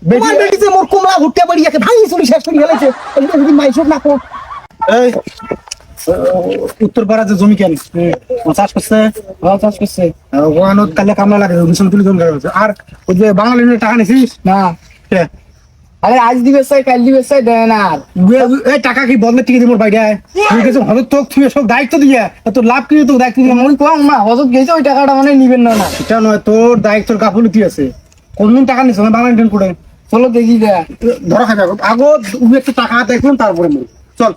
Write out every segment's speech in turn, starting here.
তোমার বেটি যে মোর কুমড়া ভুট্টা বাড়িয়াকে ভাঙি চুরি শেষ করে গেলাইছে এটা যদি মাইসব না কো এই উত্তর পাড়া যে জমি কেন চাষ করছে চাষ করছে ওয়ানত কালে কামলা লাগে মিশন তুলি জন গাছে আর ওই যে বাঙালি টাকা নিছিস না কে আরে আজ দিবে চাই কাল দিবে চাই দেন আর এই টাকা কি বন্ধ টিকে দিব বাইরে তুই গেছে হয়তো তোক তুই সব দায়িত্ব দিয়ে তোর লাভ কি তো দায়িত্ব দিয়ে মই কম না হজত গেছে ওই টাকাটা মানে নিবেন না না এটা নয় তোর দায়িত্বর গাফলতি আছে কোনদিন টাকা নিছ না বাঙালি টেন করে চলো দেখি দে ধরা খাবে আগো একটু টাকা দেখুন তারপরে চল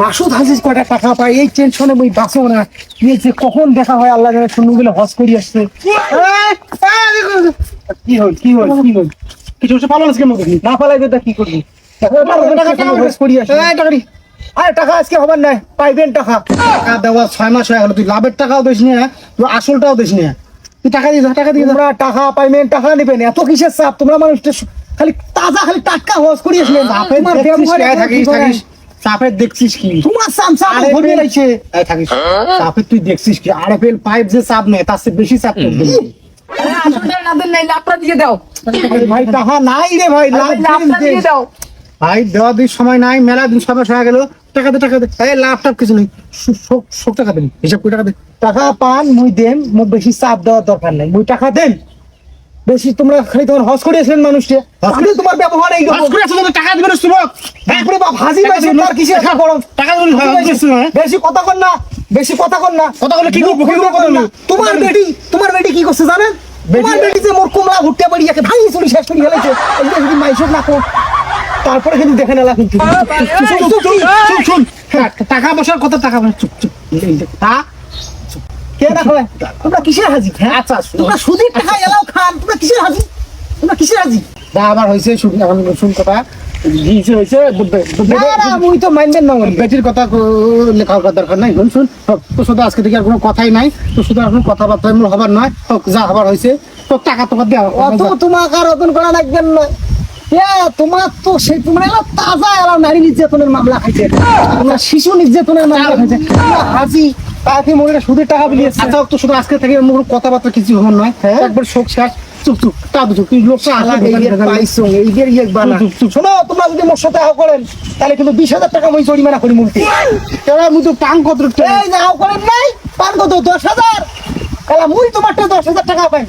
মাসুদ হাজিজ কয়টা টাকা পায় এই টেনশনে মই বাঁচো না এই যে কখন দেখা হয় আল্লাহ জানে শুনু বলে হজ করি আসছে কি হল কি হল কি হল কিছু পালো আজকে মতো না পালাইবে তা কি করবি হজ করি আসছে আরে টাকা আজকে হবার নাই পাইবেন টাকা টাকা দেওয়া 6 মাস হয়ে গেল তুই লাভের টাকাও দিস না তুই আসলটাও দিস না তুই টাকা দিয়ে তোমরা টাকা পাইবেন টাকা নেবেন এত কিসের চাপ তোমরা মানুষটা খালি তাজা খালি টাটকা হজ করি আসলেন তোমার ব্যবহার থাকিস চাপের দেখছিস কি তোমার চামচা ভরে লাইছে থাকিস চাপের তুই দেখছিস কি আরএফএল পাইপ যে চাপ নেয় তার চেয়ে বেশি চাপ নেয় না দেন নাই লাভটা দিয়ে দাও ভাই টাকা নাই রে ভাই লাভটা দিয়ে দাও ভাই দেওয়া দিন সময় নাই মেলা দিন সবাই হয়ে গেল টাকা দে এই লাভ টাভ কিছু নেই সব টাকা দেন হিসাব করে টাকা দে টাকা পান মুই দেন মুই বেশি চাপ দেওয়ার দরকার নাই মুই টাকা দেন বেশি তোমরা খালি তোমার হজ করিয়েছিলেন মানুষকে আমি তোমার ব্যবহার এই টাকা দিবেন সুমক তারপরে বাপ হাজি পাইছে তার কিসে টাকা গরম টাকা দিবেন বেশি কথা কর না বেশি কথা কর না কথা বলে কি করবো তোমার বেটি কি করছে জানেন তোমার বেটি যে মোর কুমড়া ভুট্টা বাড়িয়াকে ভাঙি চুরি শেষ করে গেলাইছে এটা যদি মাইসব না কো তারপরে কিন্তু দেখে নেলা কিন্তু শুন টাকা পয়সার কথা টাকা চুপ কে না হয় তোমরা কিসের হাজি আচ্ছা তোমরা সুদের টাকা এলাও খান তোমরা কিসের হাজি আবার হয়েছে শুন কথা মুই তো মাইন্ডেন না বেটির কথা লেখা দরকার নাই শুন তোর সাথে আজকে থেকে আর কোনো কথাই নাই তোর সাথে আর কোনো কথাবার্তা হবার নয় যা হবার হয়েছে তোর টাকা দেওয়া অত তোমাকে আর রতন করা লাগবেন না তোমার তো সেই তোমার এলো তাজা এলো নারী নির্যাতনের মামলা খাইছে তোমার শিশু নির্যাতনের মামলা খাইছে হাজি তাকে মহিলা সুদের টাকা বিলিয়েছে আচ্ছা তো শুধু আজকে থেকে কোনো কথাবার্তা কিছু হবার নয় একবার শোক শেষ চুপ তা বুঝো তুই লোক শোনো তোমরা যদি মোর সাথে হাও করেন তাহলে কিন্তু 20,000 টাকা মই জরিমানা করি মুলতে মুই তো পান কত এই না হাও করেন নাই পান কত 10,000 কালা মুই তোমারটা 10,000 টাকা পাই